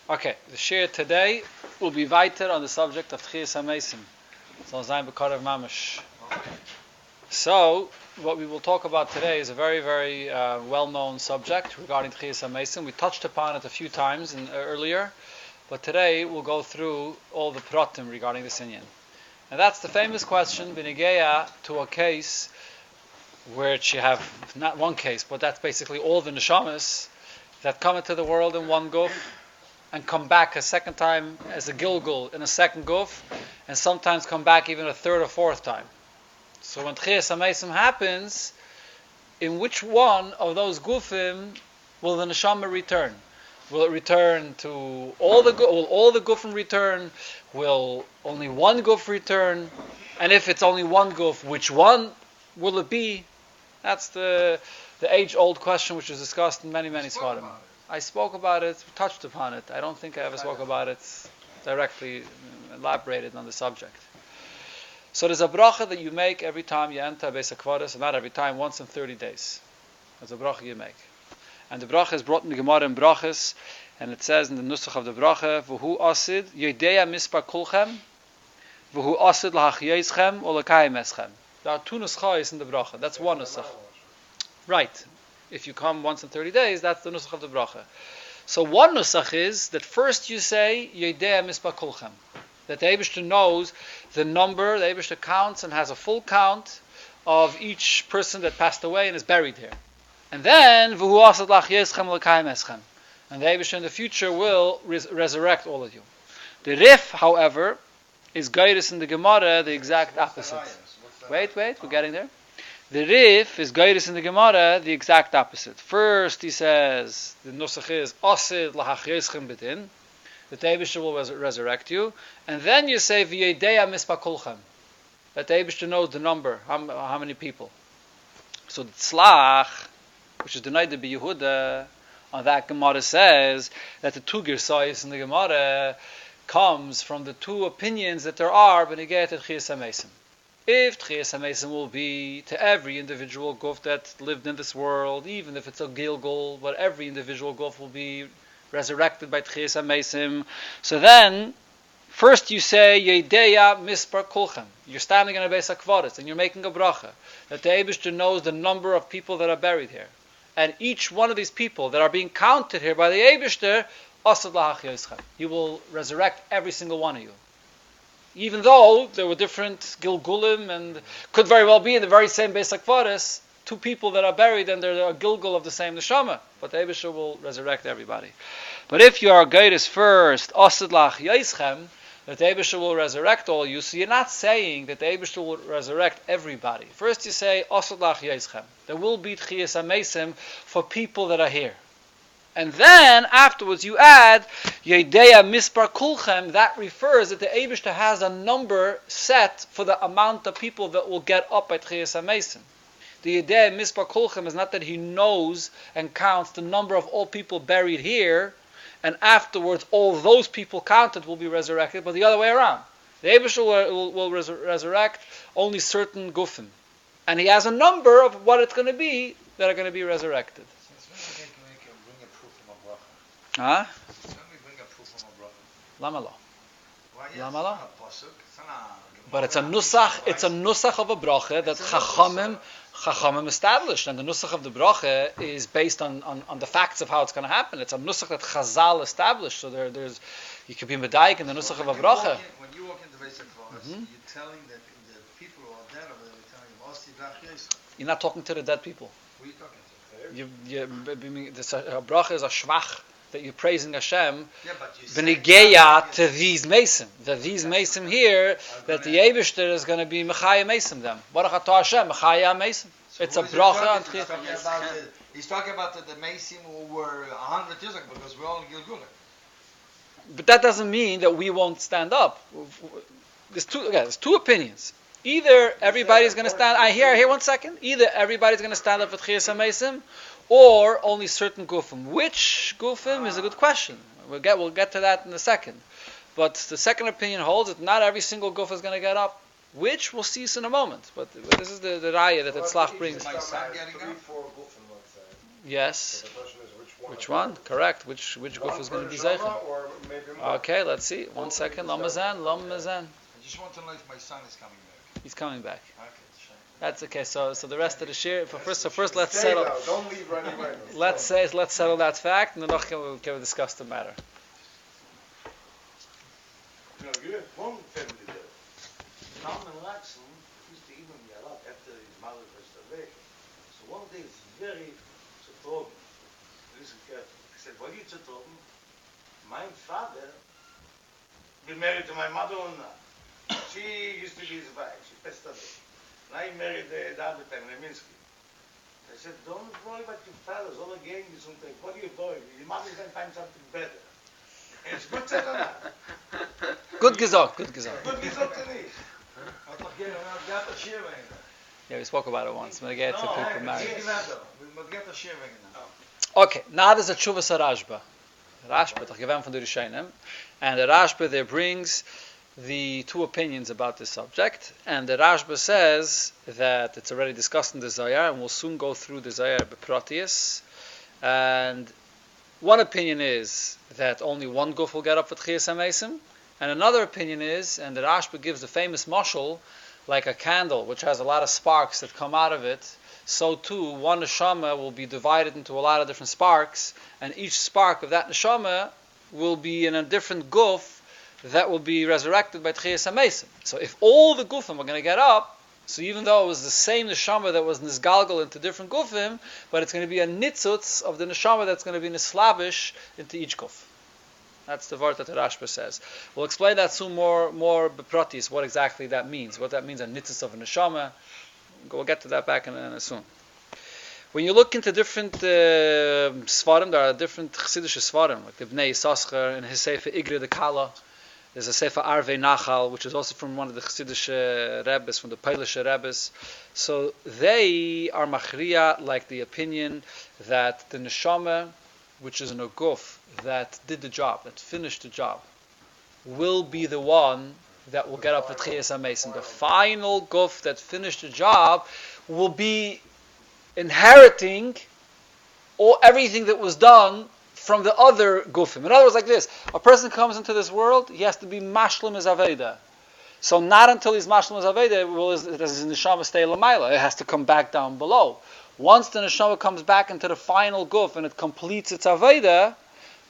Okay, the share today will be weiter on the subject of Techiyas Hameisim. So, sein b'karev mamash. So, what we will talk about today is a very, very well-known subject regarding Techiyas Hameisim. We touched upon it a few times earlier, but today we'll go through all the pratim regarding this inyan. And that's the famous question, b'nigeya, to a case where you have, not one case, but that's basically all the neshamas that come into the world in one guf, and come back a second time as a gilgul in a second guf, and sometimes come back even a third or fourth time. So when Techiyas Hameisim happens, in which one of those gufim will the neshama return? Will it return to all the will all the gufim return? Will only one guf return? And if it's only one guf, which one will it be? That's the age-old question which is discussed in many svarim. I spoke about it, touched upon it. I don't think I ever spoke about it directly, elaborated on the subject. So there's a bracha that you make every time you enter Beis HaKvaros, and not every time, once in 30 days. There's a bracha you make. And the bracha is brought in the Gemara in Brachas, and it says in the nusach of the bracha, V'hu asid yodeya mispar kulchem, V'hu asid lahachyeizchem o l'kayim eschem. There are two nuschayis in the bracha. That's one nusach. Right. If you come once in 30 days, that's the nusach of the bracha. So one nusach is that first you say Yedea Mispar Kulchem, that the Eibishter knows the number, the Eibishter counts and has a full count of each person that passed away and is buried here. And then V'hu asad lach yeschem l'kayim eschem, and the Eibishter in the future will resurrect all of you. The Rif, however, is guided in the Gemara the exact opposite. Wait, we're getting there. The Rif is guided in the Gemara the exact opposite. First he says, the Nusach is, Asid lahachyeschem b'din, the Eibishter will resurrect you. And then you say, V'yedeya mispar kulchem, that the Eibishter knows the number, how many people. So the Tzlach, which is denied to be Yehuda, on that Gemara says that the two girsayis in the Gemara comes from the two opinions that there are b'negei to Techiyas Hameisim. If Techiyas Hameisim will be to every individual guf that lived in this world, even if it's a gilgul, but every individual guf will be resurrected by Techiyas Hameisim. So then, first you say Yedeya Mispar Kulchem. You're standing in a Beis HaKvaros and you're making a bracha that the Eibishter knows the number of people that are buried here, and each one of these people that are being counted here by the Eibishter, Asad lahach yeschem, he will resurrect every single one of you. Even though there were different gilgulim, and could very well be in the very same Beis HaKvaros, two people that are buried and they're a gilgul of the same neshama, but the Eibishter will resurrect everybody. But if you are guided first, Asad lach yeschem, that the Eibishter will resurrect all you, so you're not saying that the Eibishter will resurrect everybody. First you say Asad lach yeschem. There will be Techiyas Hameisim for people that are here. And then, afterwards, you add Yedeya Mispar Kulchem. That refers that the Eibishter has a number set for the amount of people that will get up by Techiyas Hameisim. The Yedeya Mispar Kulchem is not that he knows and counts the number of all people buried here, and afterwards all those people counted will be resurrected, but the other way around. The Eibishter will resurrect only certain gufim. And he has a number of what it's going to be that are going to be resurrected. Huh? When we bring a proof from a brother. Lama lo. Lama lo. But But it's a nusach of a bracha that Chachamim established, and the nusach of the bracha is based on the facts of how it's going to happen. It's a nusach that Chazal established, so there's you could be medayik in the nusach of a bracha. When you walk into Beis HaKvaros, you're telling the people who are dead over there, you're telling them, Osti lach yeschem. You're not talking to the dead people. Who are you talking to? A bracha is a shvach that you're praising Hashem, Yeah, but you b'nigeya to these Meisim. That these Meisim here, that the Eibishter is going to be Mechaya Meisim them. Baruch atah Hashem, Mechaya Meisim. It's a bracha on Techiyas. He's talking about the Meisim who were 100 years ago, because we're all Gilgulim. But that doesn't mean that we won't stand up. There's two opinions. Either everybody's going to stand. I hear 1 second. Either everybody's going to stand up for Techiyas Hameisim, or only certain gufim. Which gufim is a good question. We'll get to that in a second. But the second opinion holds that not every single guf is going to get up. Which we'll see in a moment. But this is the raya that the Tzlach brings. My son getting up? 3-4 gufim, let's say. Yes. So the question is, which one Which one? Correct. Which guf is going to be zeicha? Okay, let's see. 1 second. Lamazan. I just want to know if my son is coming back. He's coming back. Okay, That's okay. So the rest of the shir. First, let's settle. Don't leave right away. Let's settle that fact, and then can we discuss the matter. One family there. Tom and Laxon used to eat him a lot after his mother was away. So one day it's very zertrogen. Listen carefully. He said, what are you zertrogen? My father been married to my mother-in-law. She used to be his wife. She passed away. And I married the other time, Leminski. I said, don't worry about your father. All again is something. What are you worried? Your mother's going to find something better. And it's good said or not? Good gesagt. Good gesagt. Good gesagt to me. Yeah, we spoke about it once. When I get to people married. get a sharing now. Okay, now there's a Tshuvas Rashba. Rashba, doch gewähnt von der Rishonim. And the Rashba there brings the two opinions about this subject. And the Rashba says that it's already discussed in the Zayar, and we'll soon go through the Zayar Beprotius. And one opinion is that only one guf will get up for Techiyas Hameisim. And another opinion is, and the Rashba gives the famous mashal, like a candle which has a lot of sparks that come out of it, so too one neshama will be divided into a lot of different sparks, and each spark of that neshama will be in a different guf that will be resurrected by Techiyas Hameisim. So if all the gufim are going to get up, so even though it was the same neshama that was nisgalgal into different gufim, but it's going to be a nitzutz of the neshama that's going to be nislavish into each guf. That's the word that the Rashba says. We'll explain that soon more beprotis, what exactly that means. What that means, a nitzutz of a neshama. We'll get to that back in soon. When you look into different svarim, there are different chassidish svarim, like the Bnei Yissaschar and his sefer Igre de Kala. There's a sefer Arvei Nachal, which is also from one of the chassidish rebbes, from the Polish rebbes. So they are machriya, like the opinion that the neshama, which is in a guf that did the job, that finished the job, will be the one that will get up at Techiyas Hameisim. The final guf that finished the job will be inheriting everything that was done from the other gufim. In other words, like this: a person comes into this world, he has to be mashlim his aveda. So not until he's mashlim his aveda will his neshama stay l'mayla. It has to come back down below. Once the neshama comes back into the final guf and it completes its aveda,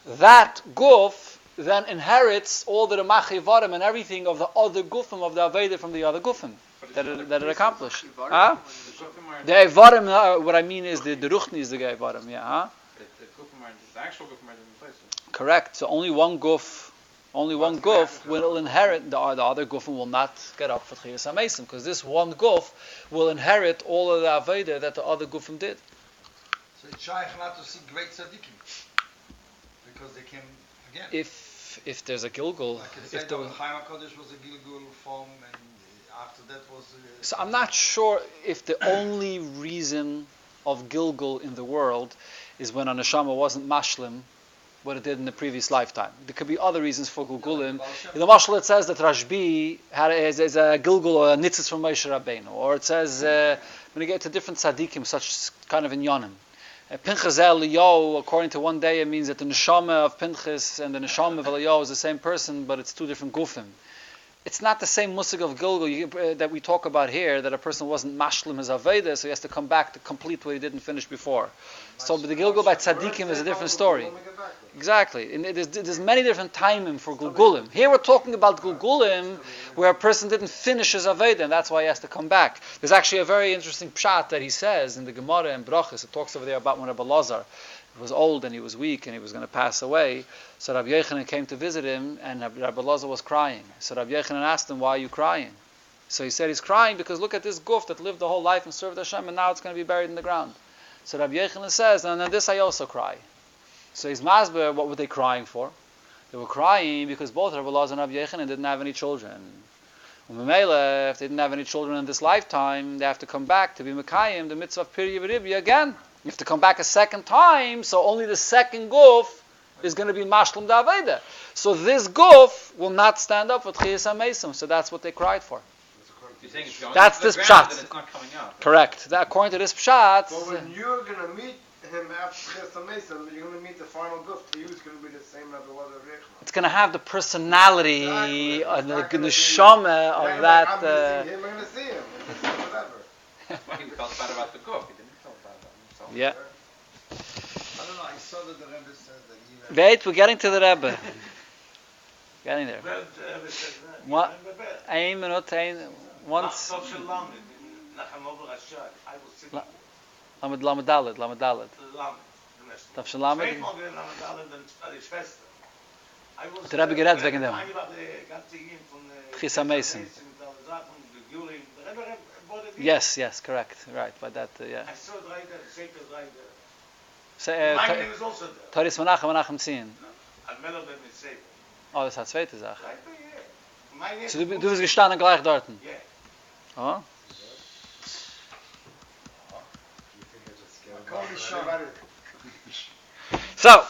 that guf then inherits all the remachi varim and everything of the other gufim of the aveda from the other gufim that it accomplished. The varim, what I mean is the ruchni is the varim. Yeah. The actual guf are in place. Correct. So only one guf will inherit. The other gufim will not get up for Techiyas Hameisim, because this one guf will inherit all of the aveda that the other gufim did. So it's shaykh not to see great tzaddikim, because they came again. If there's a gilgul, like it said, Chaim HaKadosh was a gilgul form, and after that was. So I'm not sure if the only reason of gilgul in the world is when a neshama wasn't mashlim what it did in the previous lifetime. There could be other reasons for gilgulim. In the mashal it says that Rashbi is a gilgul or a nitzitz from Moshe Rabbeinu, or it says when you get to different tzaddikim, such kind of inyanim. Pinchas Eliyahu, according to one day, it means that the neshama of Pinchas and the neshama of Eliyahu is the same person, but it's two different gufim. It's not the same musig of gilgul that we talk about here, that a person wasn't mashlim his aveda, so he has to come back to complete what he didn't finish before. So the gilgul by tzaddikim is a different story. Exactly. And there's many different timing for gilgulim. Here we're talking about gilgulim where a person didn't finish his aveda, and that's why he has to come back. There's actually a very interesting pshat that he says in the Gemara and Brachos. It talks over there about when Rabbi Lazar was old and he was weak and he was going to pass away. So Rabbi Yochanan came to visit him, and Rabbi Lazar was crying. So Rabbi Yochanan asked him, "Why are you crying?" So he said, "He's crying because look at this guf that lived the whole life and served Hashem, and now it's going to be buried in the ground." So Rabbi Yochanan says, "And then this I also cry." So he's masber, what were they crying for? They were crying because both Rabbi Lazar and Rabbi Yochanan didn't have any children. If they didn't have any children in this lifetime, they have to come back to be Mekayim, the mitzvah of Piri V'Ribi again. You have to come back a second time, so only the second guf is going to be Mashlim Daveda. So this guf will not stand up for Techiyas Hameisim, so that's what they cried for. You're saying it's going That's to the this ground, pshat. and it's not coming out. Correct. According to this pshat. But when you're going to meet him after Techiyas Hameisim, you're going to meet the final goof. To you, it's going to be the same as it was at Rechma. It's going to have the personality Exactly. and the It's not gonna be- neshama I'm of that. going to see him, I'm going to see him. It's just whatever. Well, he felt bad about the cook. He didn't feel bad about himself. Yeah. I don't know, I saw that the Rebbe says that you Wait, we're getting to the Rebbe. Getting there. Well, says that. What? Remember that? Ein minute, once. Nach Tov Lamed, in Nachanover Rashad, I was sitting Lamed Daled. Lamed. Tov Shel Lamed. Zweimal gewesen Lamed Daled und die Schwester. I was... Der Rebbe geredet wegen dem. Eine war die ganze Yin von... Techiyas Hameisim. mit alle Sachen, die Juling. Der Rebbe wurde die... Yes, correct. Right, by that, yeah. I saw it right there, Sefer right there. So, My name is also there. Toris Menachem ziehen. I've met them in Sefer. Oh, das ist eine zweite Sache. Right there, yeah. My name So, du bist gestanden gleich dort. Yeah. Oh? So,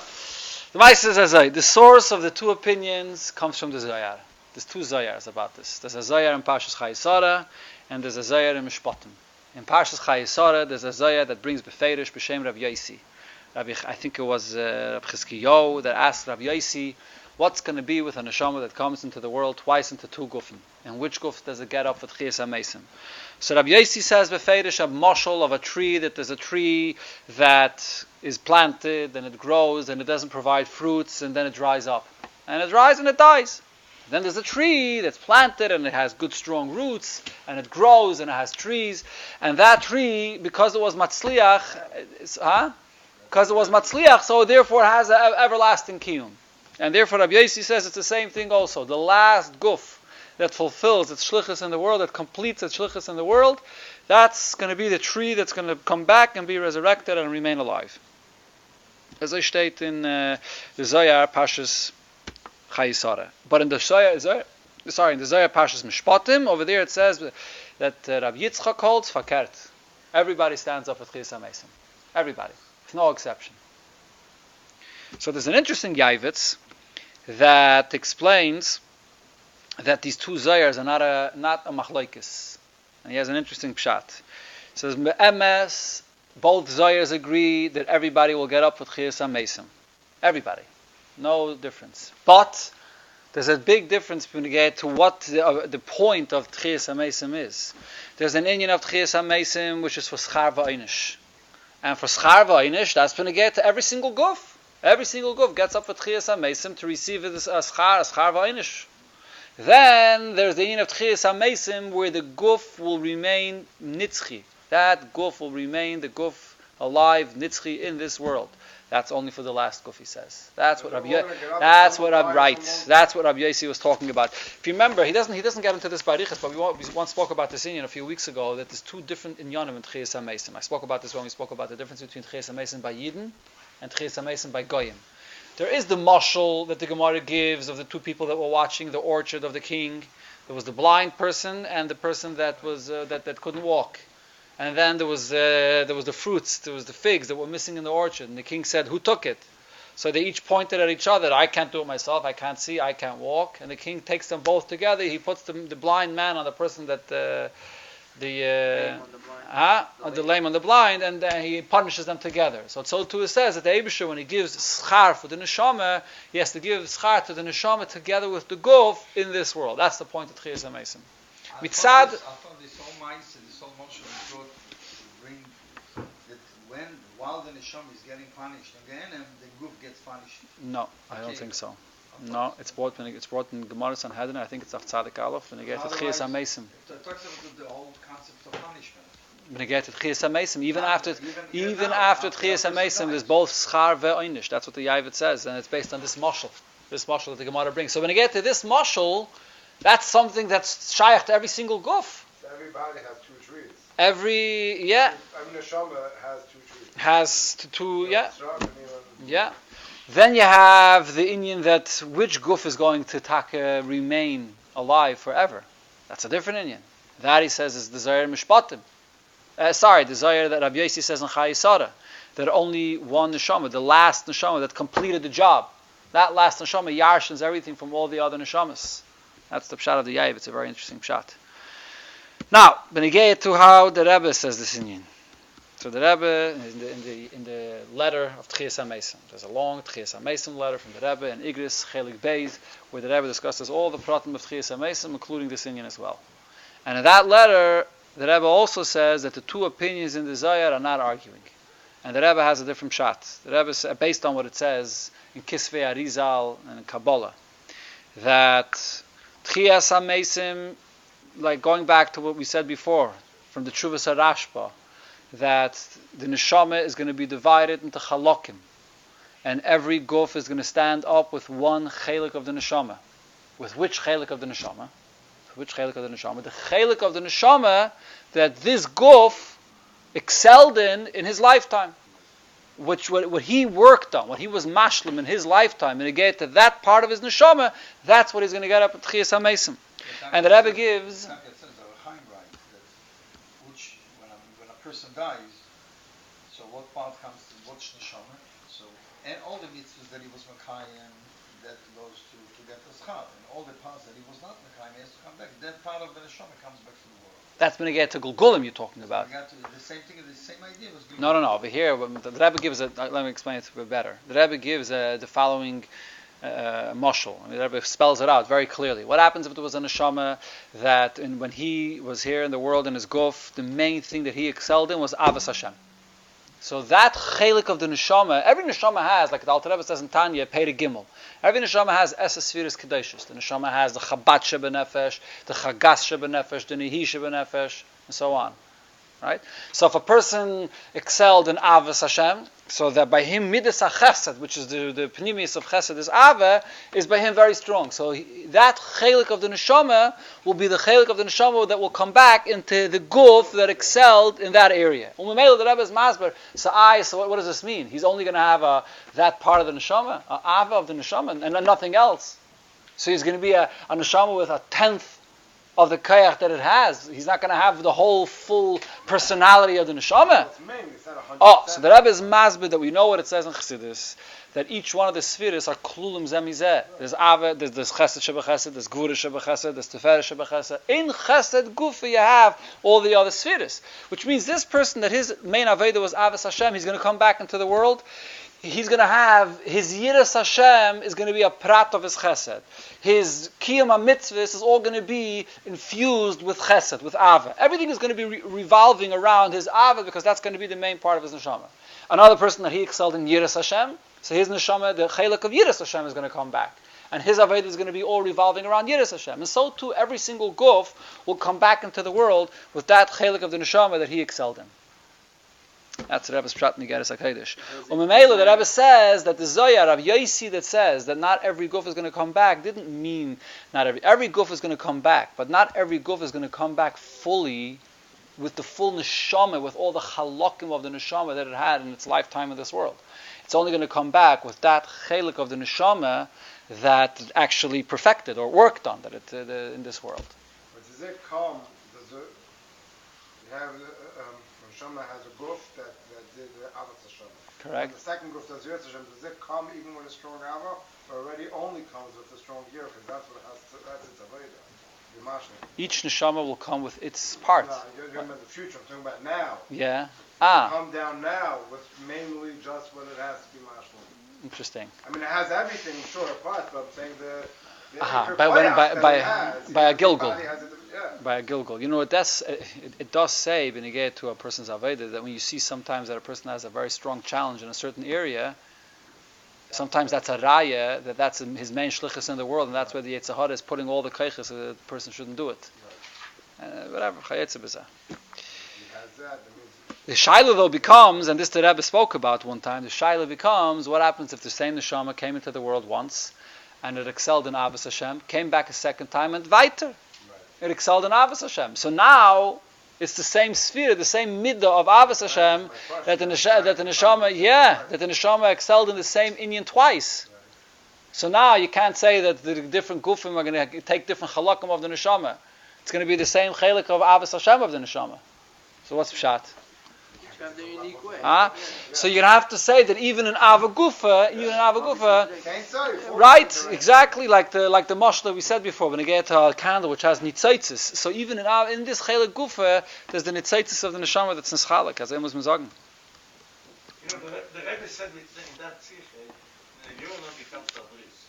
the Meister says, the source of the two opinions comes from the Zohar. There's two Zohars about this. There's a Zohar in Parshas Chayesara, and there's a Zohar in Mishpatim. In Parshas Chayesara, there's a Zohar that brings Beferish, B'Shem Rabbi Yosi. I think it was Rabbi Chizkiyahu that asked Rabbi Yosi, what's going to be with a neshama that comes into the world twice into two gufim? And which guf does it get up with Techiyas Hameisim? So Rabbi Yosi says, Beferish, a mashal of a tree, that there's a tree that is planted and it grows and it doesn't provide fruits and then it dries up. And it dries and it dies. Then there's a tree that's planted and it has good strong roots and it grows and it has trees. And that tree, because it was matzliach, so therefore it has an everlasting kiyum. And therefore Rabbi Yosi says it's the same thing also. The last guf that fulfills its shlichus in the world, that completes its shlichus in the world, that's going to be the tree that's going to come back and be resurrected and remain alive. As I state in the Zohar Pashas Chayesara. But in the Zohar Pashas Mishpatim, over there it says that Rabbi Yitzchak holds fakert. Everybody stands up with Techiyas Hameisim. Everybody. With no exception. So there's an interesting Yavitz that explains that these two Zohars are not a machlokes. And he has an interesting pshat. He says, Me'emes, both Zohars agree that everybody will get up with Techiyas Hameisim. Everybody. No difference. But there's a big difference between to what the point of Techiyas Hameisim is. There's an inyan of Techiyas Hameisim which is for schar v'einish. And for schar v'einish, that's going to get to every single guf. Every single guf gets up for Techiyas Hameisim to receive this schar v'einish. Then there's the inyan of Techiyas Hameisim where the guf will remain nitzchi. That guf will remain the guf alive, nitzchi, in this world. That's only for the last guf, he says. That's what Rabbi Yosi was talking about. If you remember, he doesn't get into this barichas, but we once spoke about this inyan a few weeks ago, that there's two different inyanim in Techiyas Hameisim. I spoke about this when we spoke about the difference between Techiyas Hameisim by Yidden and Techiyas Hameisim by Goyim. There is the mashal that the Gemara gives of the two people that were watching the orchard of the king. There was the blind person and the person that was that couldn't walk. And then there was the fruits, there was the figs that were missing in the orchard. And the king said, who took it? So they each pointed at each other. I can't do it myself. I can't see. I can't walk. And the king takes them both together. He puts the blind man on the person that the lame on the blind, and he punishes them together. So too it says that the Eibusher, when he gives schar for the neshama, he has to give schar to the neshama together with the guf in this world. That's the point of Techiyas Hameisim. Mitzad. I thought this whole mindset, this whole motion was brought to bring that while the neshama is getting punished again, and the group gets punished. No, I don't think so. No, it's brought in Gemara Sanhedrin. I think it's Af Tzadik Aleph. When you get to Techiyas Hameisim. It talks about the whole concept of punishment. When you get to Techiyas Hameisim, even after Techiyas Hameisim, there's both schar ve'oinish. That's what the Yavit says, and it's based on this mashal that the Gemara brings. So when you get to this mashal, that's something that's shaykh to every single guf. So everybody has two trees. Every neshama has two trees. Has two, yeah. Then you have the inyan that which guf is going to remain alive forever. That's a different inyan. That, he says, is the Zohar Mishpatim. The Zohar that Rabbi Yosi says in Chayesara, that only one neshama, the last neshama that completed the job, that last neshama yarshins everything from all the other neshamas. That's the pshat of the Yav. It's a very interesting pshat. Now, when you get to how the Rebbe says this inyan. So the Rebbe, in the letter of Techiyas Hameisim, there's a long Techiyas Hameisim letter from the Rebbe in Igris Chelik Beis, where the Rebbe discusses all the pratim of Techiyas Hameisim, including this inyan as well. And in that letter, the Rebbe also says that the two opinions in the Zohar are not arguing. And the Rebbe has a different shot. The Rebbe, based on what it says in Kisvei Arizal and in Kabbalah, that Techiyas Hameisim, like going back to what we said before, from the Tshuvas HaRashba, that the neshama is going to be divided into chalokim, and every guf is going to stand up with one chelik of the neshama. With which chelik of the neshama? Which chelik of the neshama? The chelik of the neshama that this guf excelled in his lifetime. What he worked on, what he was mashlim in his lifetime, and he gave to that part of his neshama, that's what he's going to get up at Techiyas Hameisim. And the Rebbe gives... When a person dies, so what part comes to what's neshama? So, and all the mitzvahs that he was Mekayim, that goes to get the schar, and all the parts that he was not Mekayim, he has to come back. That part of the neshama comes back to the world. That's when you get to Gulgulim you're talking about. The same thing, the same idea was. No. Over here, the Rebbe gives let me explain it a bit better. The Rebbe gives the following moshel. I mean, the Rebbe spells it out very clearly. What happens if there was a neshama that when he was here in the world in his guf, the main thing that he excelled in was Avos Hashem. So that chelik of the neshama, every neshama has, like the Alter Rebbe says in Tanya, Peir Gimel. Every neshama has Esas Sfiras Kedoshos. The neshama has the Chabad Shebenefesh, the Chagas Shebenefesh, the Nehi Shebenefesh, and so on. Right? So if a person excelled in Avos Hashem, so that by him Midas HaChesed, which is the Pnimius of Chesed, is Ava, is by him very strong. So that chelik of the neshama will be the chelik of the neshama that will come back into the guf that excelled in that area. The Rebbe is masber. So what does this mean? He's only going to have that part of the neshama, Ava of the neshama, and nothing else. So he's going to be a neshama with a tenth of the kayach that it has. He's not going to have the whole full personality of the neshama. So the Rebbe is masbid that we know what it says in Chassidus, that each one of the spheres are klulim zemizeh. There's Ava, there's Chesed Shebechesed, there's Gvura Shebechesed, there's Tiferet Shebechesed. In Chesed Gufa you have all the other spheres, which means this person that his main Aveda was Avos Hashem, he's going to come back into the world. He's going to have, his Yiras Hashem is going to be a prat of his Chesed. His Kiyam HaMitzvahs is all going to be infused with Chesed, with Ava. Everything is going to be revolving around his Ava because that's going to be the main part of his Neshama. Another person that he excelled in Yiras Hashem, so his Neshama, the Chelak of Yiras Hashem is going to come back. And his Aveda is going to be all revolving around Yiras Hashem. And so too, every single Guf will come back into the world with that Chelak of the Neshama that he excelled in. That's the Rebbe's Prat Nigeris HaKadosh. Umemela, the Rebbe says that the Zohar of Yosi that says that not every guf is going to come back didn't mean not every guf is going to come back, but not every guf is going to come back fully with the full neshama, with all the halakim of the neshama that it had in its lifetime in this world. It's only going to come back with that chelik of the neshama that it actually perfected or worked on that in this world. But does it come? You have neshama has a guf that did Avos Hashem. Correct. And the second guf does Yiras Hashem. Does it come even with a strong Ava, or already only comes with a strong Yir? Because that's what it has. That's its Aveda. Each neshama will come with its part. No, you're talking about the future. I'm talking about now. Yeah. Come down now with mainly just what it has to be mashlim. Interesting. I mean, it has everything, sure, apart, but I'm saying by a gilgul. Yeah. By a gilgul. You know, it does say, when you get to a person's Aveda, that when you see sometimes that a person has a very strong challenge in a certain area, sometimes that's a raya, that's his main shlichus in the world, and that's where the Yetzer Hara is putting all the keiches so that the person shouldn't do it. Whatever, chayetze b'zeh. The shaila though becomes, and this the Rebbe spoke about one time, the shaila becomes, what happens if the same neshama came into the world once, and it excelled in Avos Hashem, came back a second time, and weiter. It excelled in Avos Hashem. So now, it's the same sphere, the same middah of Avos Hashem, that the neshama excelled in the same inyan twice. So now you can't say that the different gufim are going to take different halakim of the neshama. It's going to be the same chelik of Avos Hashem of the neshama. So what's pshat? have the unique way. So you're gonna have to say that even in Avagufa, Same size. right? Exactly like the mashal that we said before. When you get a candle which has nitzaitis, so even in this chelik gufa, there's the nitzaitis of the neshama that's nischalek, as I was sagen. You know, the Rebbe said in that tzichet, the Yonah becomes a bris.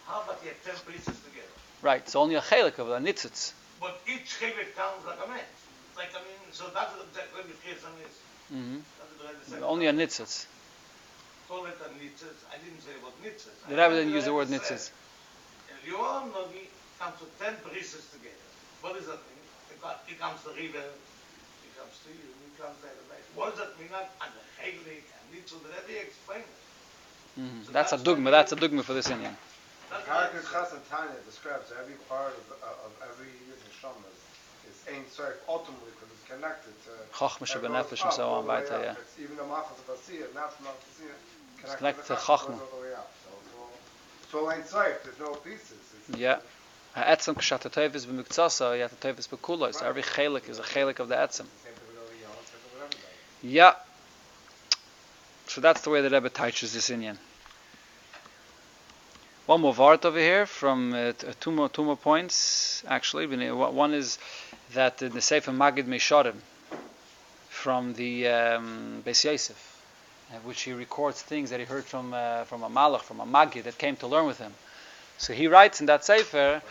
How about you have 10 brises together? Right. So only a chelik of a nitzitz. But each chelik counts like a man. It's like, so that's what exactly the Techiyas Hameisim. That's what the Rebbe said. Only a nitzitz. Call it a nitzitz. I didn't say about nitzitz. The Rebbe didn't use the word nitzitz. Yonah comes to 10 brises together. What does that mean? He comes to River, he comes to you, he comes to everybody. What does that mean? And the chelik and nitzitz, the Rebbe explained it. So That's a dogma. That's a dogma for this Indian. Paragraph Chas and Tanya describes every part of every neshama is Ein Sof ultimately because it's connected to Chachma shebenefesh and so on. Right there, yeah. Even the Machas of Asiyah, not from Asiyah, It's connected to Chachma. Chachma. So Ein Sof, there's no pieces. Yeah. Ha'etzem kshat ha'tevis b'muktzasa, yet ha'tevis b'kuloi. So every chelik is a chelik of the etzem. Yeah. So that's the way the Rebbe teaches this Indian. One more vart over here from two more points actually. One is that in the Sefer Magid Mesharim from the Beis Yosef, which he records things that he heard from a Malach, from a Magid that came to learn with him. So he writes in that Sefer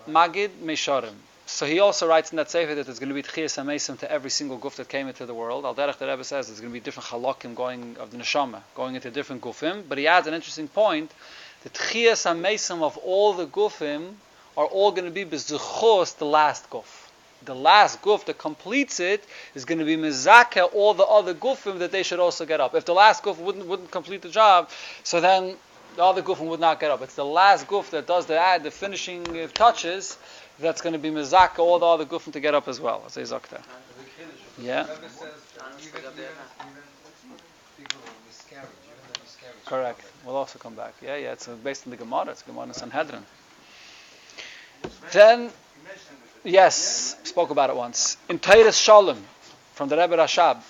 Magid Mesharim. So he also writes in that Sefer that there's going to be Techiyas Hameisim to every single guf that came into the world. Al Derech the Rebbe says there's going to be different halakim going of the neshama, going into different gufim. But he adds an interesting point. The Techiyas Hameisim of all the gufim are all going to be b'zuchos the last guf. The last guf that completes it is going to be mezakeh all the other gufim that they should also get up. If the last guf wouldn't complete the job, so then the other gufim would not get up. It's the last guf that does the finishing touches that's going to be mezakeh all the other gufim to get up as well. As Zakta. Yeah. Correct. We'll also come back. Yeah. It's based on the Gemara. It's Gemara in Sanhedrin. Then, yes, spoke about it once. In Teiras Shalom, from the Rebbe Rashab,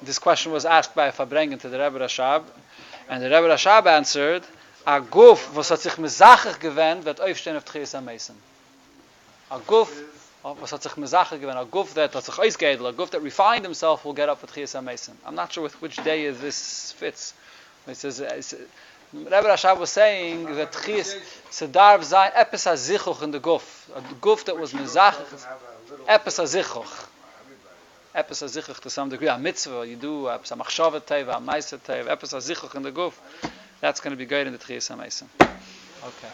this question was asked by a Fabrengen to the Rebbe Rashab, and the Rebbe Rashab answered, a guf, was hat sich mezachach gewend, wird aufstehen auf Techiyas Hameisim. A guf, was hat sich mezachach gewend, a guf that hat sich ausgeedelt, a guf that refined himself will get up for Techiyas Hameisim. I'm not sure with which day this fits. It says, Rebbe Rashab was saying that Techiyas Sedarv Zayin Epis HaZichuch in the guf. A guf that was mezachach, Epis HaZichuch. Epis HaZichuch to some degree. A mitzvah, you do Epis HaMachshavet Teva, a Meiser Teva, Epis HaZichuch in the guf. That's going to be good in the Techiyas Hameisim. Okay.